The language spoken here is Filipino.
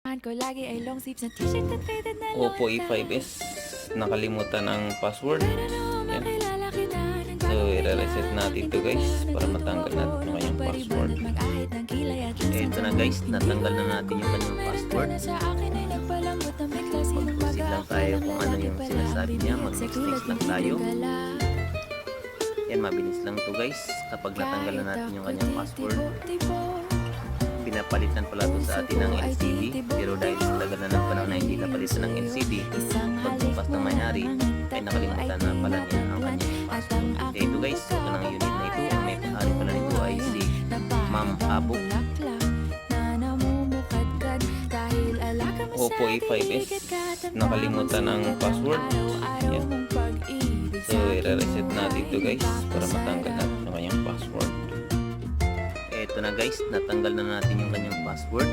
Ko lagi ay long sleeves na t-shirt at faded na Oppo lonta. A5s, nakalimutan ang password. Yan. Makilala kita, So, i-reset natin ito guys para matanggal natin yung kanyang password. Ito na guys, natanggal na natin yung kanyang password. Mag-proceed lang tayo kung ano yung sinasabi niya. Mag-next lang tayo. Yan, mabilis lang to guys. Kapag natanggal na natin yung kanyang password, pinapalitan pala to sa atin ng LCD. Pero dahil sa tagal na ng panahon na hindi napalitan ng LCD, pagbukas ng may-ari ay nakalimutan na pala niya ang kanyang password. Kaya ito guys, ito ng unit na ito, ang may may-ari pala nito ay si Ma'am Abo. Oppo A5s, nakalimutan ang password. Yan. So, i-reset natin ito guys para matanggal natin yung kanyang password. Eto na guys, natanggal na natin yung kanyang password.